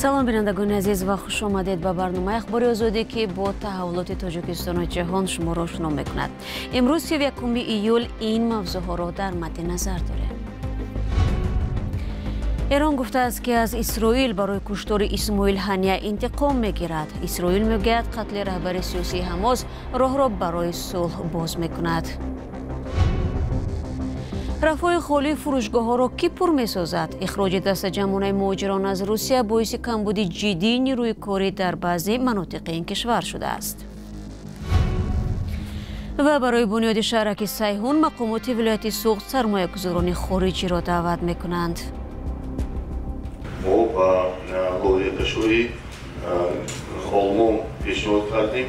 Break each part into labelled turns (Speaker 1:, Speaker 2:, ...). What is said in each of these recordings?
Speaker 1: салом бинандагони азиз ва хуш омадед ба барномаи ахбори озодӣ ки бо таҳаввулоти тоҷикистону ҷаҳон шуморо шуно мекунад. имрӯз 31 июл ин мавзӯъҳоро дар мадди назар дорем. эрон гуфтааст ки аз исроил барои куштори Исмоил Ҳания интиқом мегирад. исроил мегӯяд қатли раҳбари сиёсии ҳамос роҳро барои сулҳ боз мекунад. рафои холии фурӯшгоҳҳоро кӣ пур месозад? ихроҷи дастаҷамонаи муҳоҷирон аз Русия боиси камбуди ҷиддии нирӯи корӣ дар баъзе манотиқи ин кишвар шудааст. ва барои бунёди шаҳраки Сайҳун мақомоти вилояти Суғд сармоягузорони хориҷиро даъват мекунанд.
Speaker 2: мо ба лоиҳакашои холмон пешниҳод кардем.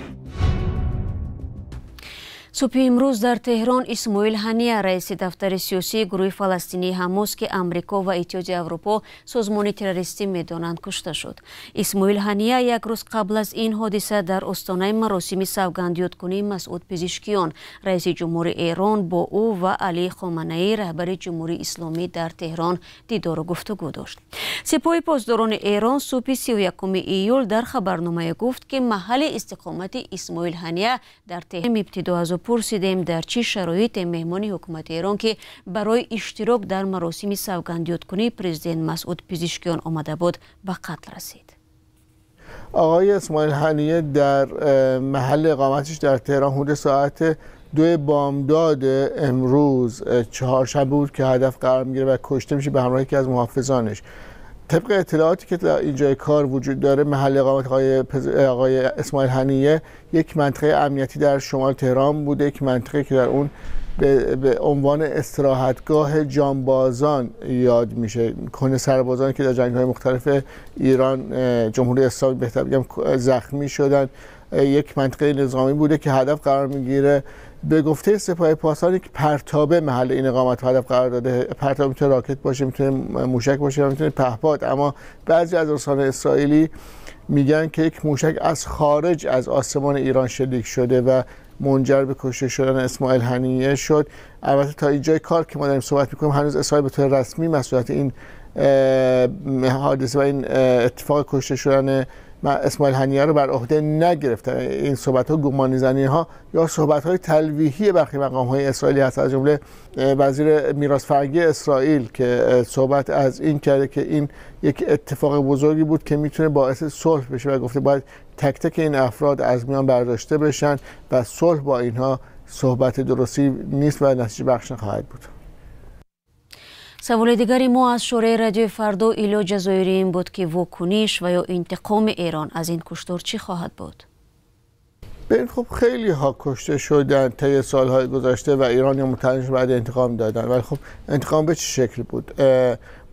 Speaker 1: субҳи имрӯз дар Теҳрон Исмоил Ҳания раиси дафтари сиёсии гурӯҳи фаластинии ҳамос ки Амрико ва Иттиҳоди Аврупо созмони террористӣ медонанд кушта шуд. Исмоил Ҳания як рӯз қабл аз ин ҳодиса дар остонаи маросими савгандёткунии Масъуд Пезишкиён раиси ҷумҳури Эрон бо ӯ ва Алӣ Хоманаӣ раҳбари ҷумҳурии исломӣ дар Теҳрон дидору гуфтугӯ дошт. Сипоҳи посдорони Эрон субҳи 31 июл дар хабарномае гуфт ки маҳалли истиқомати Исмоил Ҳания дар Теҳрон ибтидо аз пурсидем дар чӣ шароите меҳмони ҳукумати Эрон ки барои иштирок дар маросими савгандёткунии президент Масъуд Пезишкиён омада буд ба қатл расид.
Speaker 3: آقای اسماعیل هنیه در محل اقامتش در تهران حدود ساعت 2 بامداد امروز چهارشنبه بود که هدف قرار میگیره و کشته میشه به همراه یکی از محافظانش. طبق اطلاعاتی که در اینجای کار وجود داره محل اقامت آقای اسماعیل هنیه یک منطقه امنیتی در شمال تهران بوده، یک منطقه که در اون به عنوان استراحتگاه جانبازان یاد میشه، کهنه سربازانی که در جنگ‌های مختلف ایران جمهوری اسلامی بهتر بگم زخمی شدن. یک منطقه نظامی بوده که هدف قرار میگیره. به گفته سپاه پاسداران یک پرتابه محل این اقامت هدف قرار داده. پرتابه میتونه راکت باشه، میتونه موشک باشه، میتونه پهپاد. اما بعضی از رسانه‌های اسرائیلی میگن که یک موشک از خارج از آسمان ایران شلیک شده و منجر به کشته شدن اسماعیل هنیه شد. البته تا اینجای کار که ما داریم صحبت میکنیم هنوز اسرائیل به طور رسمی مسئولیت این حادثه و این اتفاق کشته شدن اسماعیل هنیه رو بر عهده نگرفته. این صحبت‌ها گمانی‌زنی‌ها یا صحبت‌های تلویحی برخی مقام‌های اسرائیلی هست، از جمله وزیر میراث فرهنگی اسرائیل که صحبت از این کرده که این یک اتفاق بزرگی بود که میتونه باعث صلح بشه و گفته باید تک تک این افراد از میان برداشته بشن و صلح با اینها صحبت درستی نیست و نتیجه بخش نخواهد بود.
Speaker 1: саволи дигари мо аз шораи радиои фардо Илё Ҷазоирӣ ин буд ки вокуниш ва ё интиқоми Эрон аз ин куштор чӣ хоҳад буд؟
Speaker 3: ببین خب خیلی ها کشته شدن طی سالهای گذشته و ایرانی متحدش بعد انتقام دادن، ولی خب انتقام به چه شکل بود؟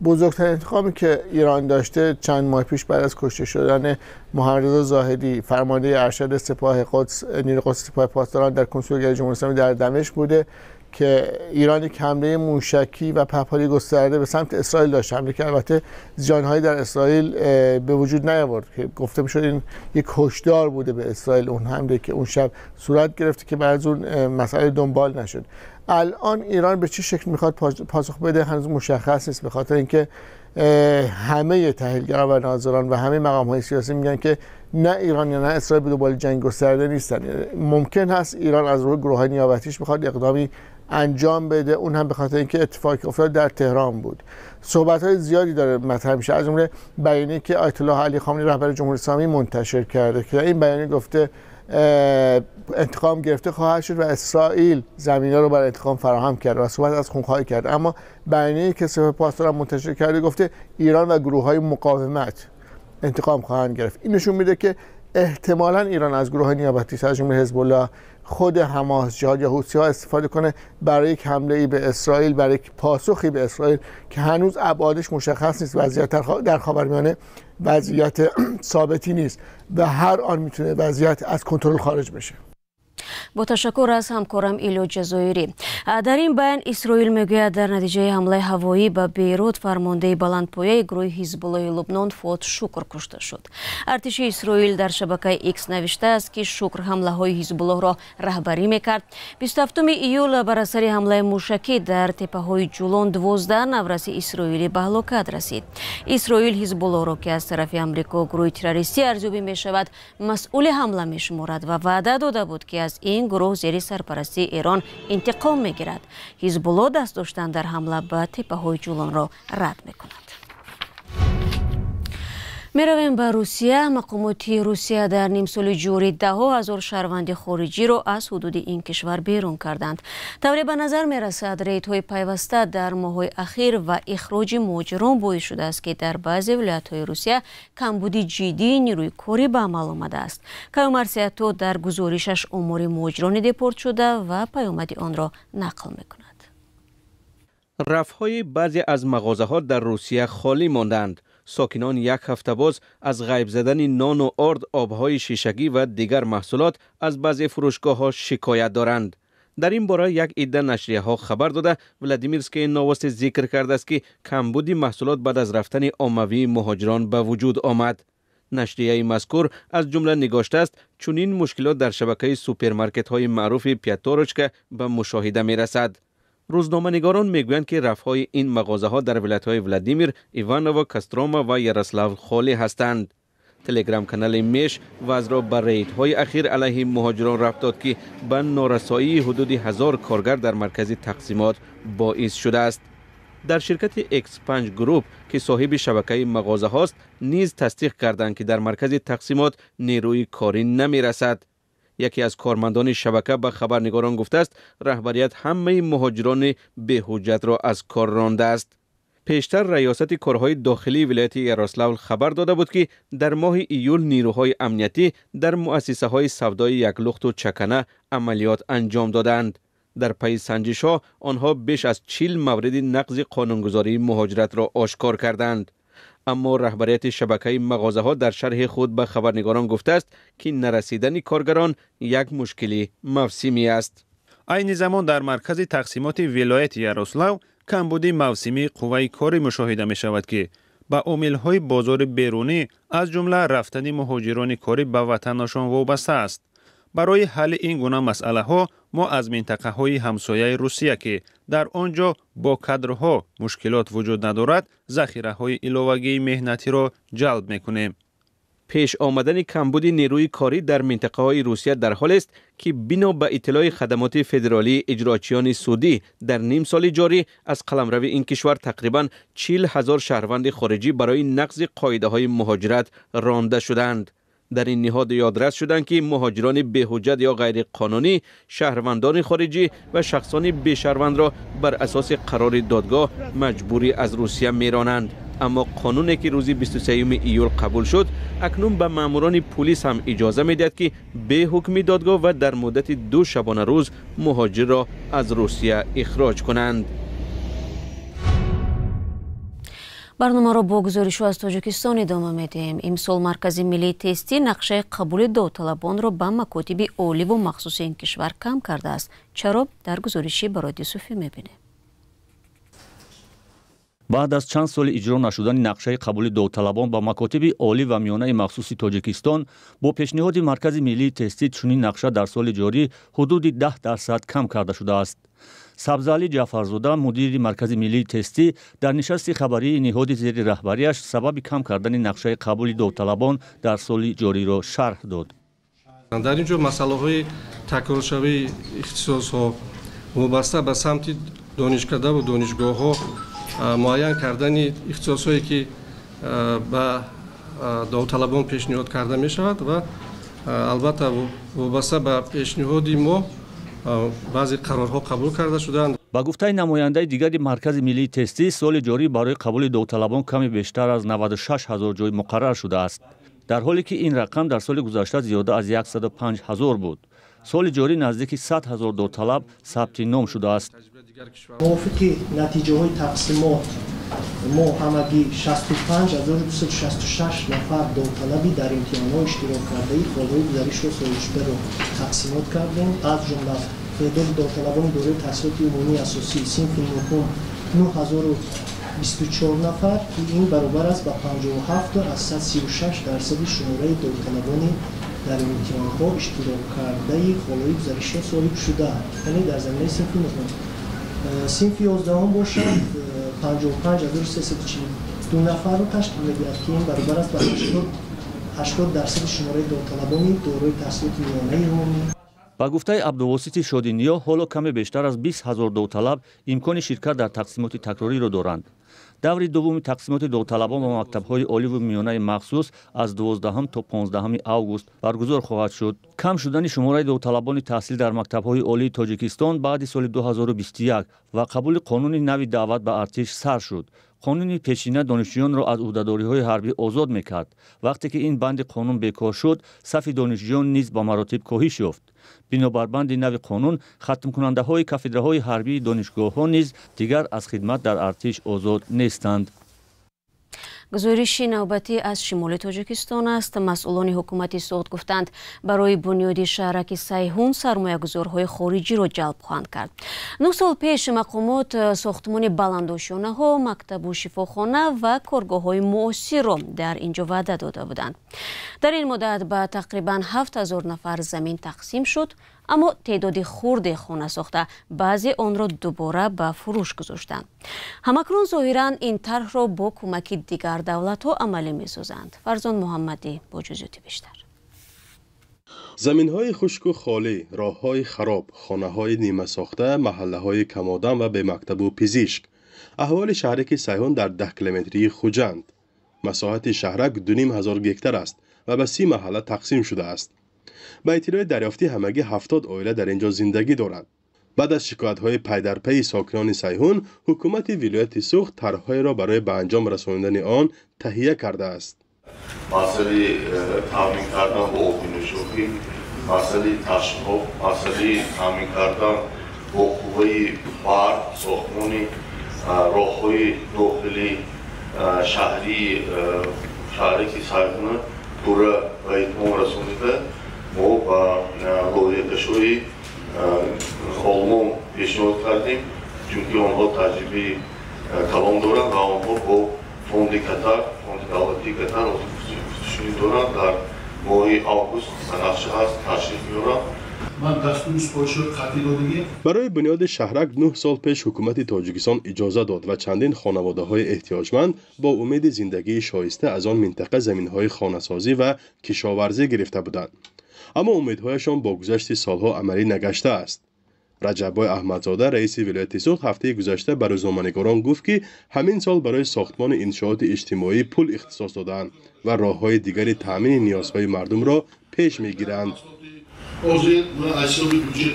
Speaker 3: بزرگترین انتقامی که ایران داشته چند ماه پیش بعد از کشته شدن محمدرضا زاهدی فرمانده ارشد سپاه قدس نیروی قدس سپاه پاسداران در کنسولگری جمهوری اسلامی در دمشق بوده که ایران یک حمله موشکی و پهپادی گسترده به سمت اسرائیل داشت، حمله که البته زیانهایی در اسرائیل به وجود نیاورد که گفته میشد این یک هشدار بوده به اسرائیل اون حمله که اون شب صورت گرفته که بعد از اون مسئله دنبال نشد. الان ایران به چه شکل میخواد پاسخ بده هنوز مشخص نیست، به خاطر اینکه همه تحلیلگران و ناظران و همه مقام‌های سیاسی میگن که نه ایران یا نه اسرائیل به دنبال جنگ گسترده نیستن. ممکن هست ایران از روی گروه‌های نیابتیش بخواد اقدامی انجام بده، اون هم به خاطر اینکه اتفاقی افتاد در تهران بود. صحبت‌های زیادی داره مطرح میشه، از جمله بیانیه‌ای که آیت الله علی خامنه‌ای رهبر جمهوری اسلامی منتشر کرده که این بیانیه گفته انتقام گرفته خواهد شد و اسرائیل زمینه رو برای انتقام فراهم کرده و صحبت از خونخواهی کرد. اما بیانیه‌ای که سپاه پاسداران منتشر کرده گفته ایران و گروه‌های مقاومت انتقام خواهند گرفت. این نشون میده که احتمالاً ایران از گروه نیابتی از جمله حزب الله، خود حماس، جهاد یا حوثی‌ها استفاده کنه برای یک حمله‌ای به اسرائیل، برای یک پاسخی به اسرائیل که هنوز ابعادش مشخص نیست. وضعیت در خاورمیانه وضعیت ثابتی نیست و هر آن میتونه وضعیت از کنترل خارج بشه.
Speaker 1: با تشکر از همکارم ایلو جزایری. در این بیان اسرائیل میگوید در نتیجه حمله هوایی به بیروت فرمانده بلندپایه گروه حزب الله لبنان فواد شکر کشته شد. ارتش اسرائیل در شبکه ایکس نوشته است که شکر حمله های حزب الله را رهبری میکرد. 27 ایول بر اثر حمله موشکی در تپه های جولان 12 نورس اسرائیلی به هلاکت رسید. اسرائیل حزب الله را که از طرف آمریکا گروه تروریستی ارزیابی می شود مسئول حمله می شمارد و وعده داده بود که از این گروه زیر سرپرستی ایران انتقام می گیرد. حزب الله دست داشتن در حمله به تپه های جولان را رد می کند. میرویم به روسیه. مقامات روسیه در نیم سال جوری 10,000 شهروند خارجی را از حدود این کشور بیرون کردند. طوری به نظر می رسد ریت‌های پیوسته در ماه‌های اخیر و اخراج مهاجران باعث شده است که در بعضی ولایت‌های روسیه کمبود جدی نیروی کاری به عمل آمده است. کیومرسیاتو در گزارشش آمار مهاجران دپورت شده و پیامد آن را نقل می کند.
Speaker 4: رفع‌های بعضی از مغازه‌ها در روسیه خالی ماندند. ساکنان یک هفته باز از غیب زدن نان و آرد، آبهای شیشگی و دیگر محصولات از بعضی فروشگاه‌ها شکایت دارند. در این باره یک عده نشریه‌ها خبر داده ولادیمیرسکی نووست ذکر کرده است که کمبود محصولات بعد از رفتن عمومی مهاجران به وجود آمد. نشریه مذکور از جمله نگاشته است چنین مشکلات در شبکه سوپرمارکت‌های معروف پیاتروچکا به مشاهده می‌رسد. روزنامه‌نگاران میگویند که رفع‌های این مغازه‌ها در ولایت‌های ولادیمیر، ایوانوو، کاستروما و یاروسلاو خالی هستند. تلگرام کانال میش وضع را بر ریت‌های اخیر علیه مهاجران رفت داد که به نارسایی حدود 1000 کارگر در مرکز تقسیمات باعث شده است. در شرکت X5 گروپ که صاحب شبکه مغازه هاست نیز تصدیق کردند که در مرکز تقسیمات نیروی کاری نمی‌رسد. یکی از کارمندان شبکه به خبرنگاران گفته است رهبریت همه مهاجران به حجت را از کار رانده است. پیشتر ریاست کارهای داخلی ولایت یاروسلاو خبر داده بود که در ماه ایول نیروهای امنیتی در مؤسسه های سودای یکلخت و چکنه عملیات انجام دادند. در پی سنجش‌ها آنها بیش از 40 مورد نقض قانونگذاری مهاجرت را آشکار کردند. اما رهبریت شبکه مغازه‌ها در شرح خود به خبرنگاران گفته است که نرسیدن کارگران یک مشکلی موسمی است.
Speaker 5: عین زمان در مرکز تقسیمات ولایت یاروسلاو کمبود موسمی قوه کاری مشاهده می شود که به عامل‌های بازار بیرونی از جمله رفتن مهاجران کاری به وطنشان وابسته است. برای حل این گونه مسئله ها ما از منطقه های همسایه روسیه که در آنجا با کادرها مشکلات وجود ندارد ذخیره های علاوگی مهنتی را جلب میکنیم.
Speaker 4: پیش آمدن کمبود نیروی کاری در منطقه های روسیه در حال است که بنا به اطلاع خدمات فدرالی اجراچیان سعودی در نیم سال جاری از قلمرو این کشور تقریبا 40,000 شهروند خارجی برای نقض قاعده های مهاجرت رانده شدند. در این نهاد یادرس شدند که مهاجران بی‌حجت یا غیر قانونی، شهروندان خارجی و شخصان بی‌شهروند را بر اساس قرار دادگاه مجبوری از روسیه میرانند. اما قانونی که روز 23 ایول قبول شد اکنون به ماموران پلیس هم اجازه میدهد که به حکم دادگاه و در مدت 2 شبانه روز مهاجر را از روسیه اخراج کنند.
Speaker 1: برنامه را با گزارش از تاجیکستان ادامه میدیم. امسال مرکز ملی تستی نقشه قبول داوطلبان را به مکاتب عالی و مخصوص این کشور کم کرده است. چرا؟ در گزارشی برای صوفی میبینیم.
Speaker 6: بعد از چند سال اجرا نشدن نقشه قبول داوطلبان با مکاتب عالی و میانه مخصوص تاجیکستان با پیشنهاد مرکز ملی تستی چنین نقشه در سال جاری حدود 10% کم کرده شده است. سبزعلی جعفرزاده مدیر مرکز ملی تستی در نشست خبری نهاد زیر رهبریش سبب کم کردن نقشه قبول داوطلبان در سال جاری را شرح داد.
Speaker 7: در اینجا مسئله های تکرارشوی اختصاص ها وابسته به سمت دانشکده و دانشگاه ها معین کردن اختصاص هایی که به داوطلبان پیشنهاد کرده می شود و البته وابسته به پیشنهاد ما بعضی قرارها قبول کرده شدند.
Speaker 6: با گفته نماینده دیگر مرکز ملی تستی سال جاری برای قبول داوطلبان کمی بیشتر از 96,000 جای مقرر شده است، در حالی که این رقم در سال گذشته زیاده از 105,000 بود. سال جاری نزدیک 100,000 داوطلب ثبت نام شده است.
Speaker 8: موافق نتیجه های تقسیمات ما همگی 65266 نفر داوطلبی در امتحانات اشتراک کرده فالوی گزارش و سوالجویی رو تقسیمات کردیم. از جمله تعداد داوطلبان دوره تحصیلات عمومی اساسی صنف نهم 9024 نفر که این برابر است با 57 از 136% شماره داوطلبان در امتحانات اشتراک کرده فالوی گزارش و سوالجویی شده، یعنی در زمینه صنف نهم. صنف 11 هم باشد 55342 نفر رو تشکیل می‌دهد که این برابر است با 80% شماره داوطلبان دوره تحصیلات میانه عمومی.
Speaker 6: با گفته عبدالواسط شادینیا، حالا کمی بیشتر از 20,000 داوطلب امکان شرکت در تقسیمات تکراری را دارند. دور دوم تقسیمات داوطلبان با مکتب‌های عالی و میانه مخصوص از 12 تا 15 اوگوست برگزار خواهد شد. کم شدن شماره داوطلبان تحصیل در مکتب‌های عالی تاجیکستان بعد سال 2021 و قبول قانون نوی دعوت به ارتش سر شد. قانون پیشینه دانشجویان را از عهده‌داری‌های حربی آزاد می‌کرد. وقتی که این بند قانون بیکار شد، صف دانشجویان نیز با مراتب کاهش یافت. بنابر بند نوی قانون، ختم کننده های کافدرهای حربی دانشگاه ها نیز دیگر از خدمت در ارتش آزاد نیستند.
Speaker 1: گزارش نوبتی از شمال تاجیکستان است. مسئولان حکومت سعود گفتند برای بنیاد شهرک سیحون سرمایه‌گذارهای خارجی را جلب خواهند کرد. 9 سال پیش مقامات ساختمان بلندآشیانه ها، مکتب و شفاخانه و کارگاه های معاصر را در اینجا وعده داده بودند. در این مدت به تقریبا 7000 نفر زمین تقسیم شد، اما تعداد خرد خانه ساخته بعضی آن را دوباره به فروش گذاشتند. همکنون ظاهراً این طرح را با کمک دیگر دولت‌ها عملی می‌سازند. فرزان محمدی با جزئیات بیشتر.
Speaker 9: زمین‌های خشک و خالی، راه‌های خراب، خانه‌های نیمه ساخته، محله‌های کم‌آدم و به مکتب و پزشک. احوال شهرک سیحون در 10 کیلومتری خوجند. مساحت شهرک 2500 گکتر است و به 30 محله تقسیم شده است. به اطلاع دریافتی همگی 70 عائله در اینجا زندگی دارند. بعد از شکایت‌های پی در پی ساکنان سیحون، حکومت ولایت سوخت طرح‌های را برای به انجام رساندن آن تهیه کرده است.
Speaker 2: مسئله تامین کردن با آب نوشابه، مسئله تشخیص، مسئله تامین کردن با قوه برق، ساختمان راه‌های داخلی شهری که سیحون دوره به اتمام رسانیده. ما با لایحه‌کشی آلمان پیشنهاد کردیم، چون آنها تجربه کلان دارند و آنها با فوند قطر، فوند دولتی قطر خصوصی دارند. در ماه آگوست نقشه هست تشریف میارند.
Speaker 9: برای بنیاد شهرک 9 سال پیش حکومت تاجیکستان اجازه داد و چندین خانواده‌های احتیاجمند با امید زندگی شایسته از آن منطقه زمین‌های خانه‌سازی و کشاورزی گرفته بودند. اما امیدهایشان با گذشت سالها عملی نگشته است. رجبای احمدزاده رئیس ولایت سوخت هفته گذشته برای روزنامه‌نگاران گفت که همین سال برای ساختمان انشاءات اجتماعی پول اختصاص دادند و راه‌های دیگری تامین نیازهای مردم را پیش می‌گیرند.
Speaker 10: حاضر از حساب بودجه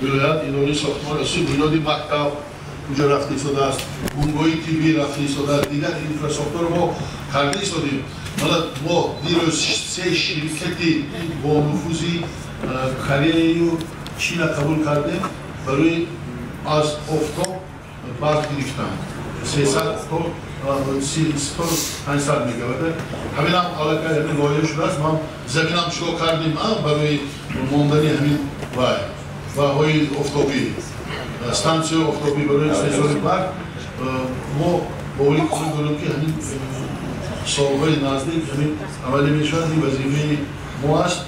Speaker 10: ولایت اداره ساختمان اصلی بنیاد مکتب اونجا رفته ایستاده است، بنگاه تیبی رفته ایستاده است، دیگر اینفراستراکچور ما کرده ایستادیم. ما دیروز 3 شرکتی با نفوذی کره و چین قبول کردیم برای از آفتاب برق گرفتن 300 تا 500 میگاوات. همین هم علاقه همین لایحه شده است. ما زمین هم شروع کردیم برای ماندنی همین و های آفتابی استانسیه آفتابی برای استیشن برق. ما باوری کنیم که همین سالهای نزدیک همین عملی میشود. این وظیفه ما است.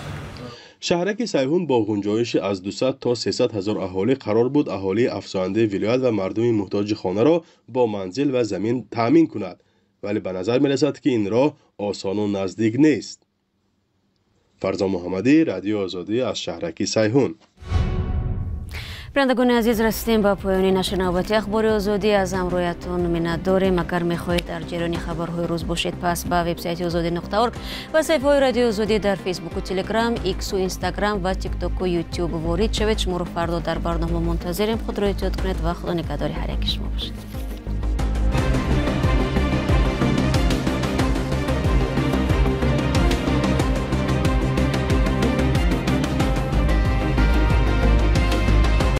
Speaker 9: شهرک سیحون با گنجایش از 200 تا 300 هزار اهالی قرار بود اهالی افزاینده ولایت و مردم محتاج خانه را با منزل و زمین تامین کند، ولی به نظر می رسد که این راه آسان و نزدیک نیست. فرزان محمدی، رادیو آزادی از شهرک سیحون.
Speaker 1: بینندگان عزیز، رسیدیم به پایان نشر نوبتی اخبار آزادی. از همراهیتان منت داریم. اگر میخواهید در جریان خبرهای روز باشید، پس به وبسایت azadi.org و صفحه رادیو آزادی در فیسبوک و تلگرام، ایکس و اینستاگرام و تیک تاک و یوتیوب وارد شوید. شما رو فردا در برنامه منتظریم. خود را احتیاط کنید و خدا نگهدار هر یک شما باشید.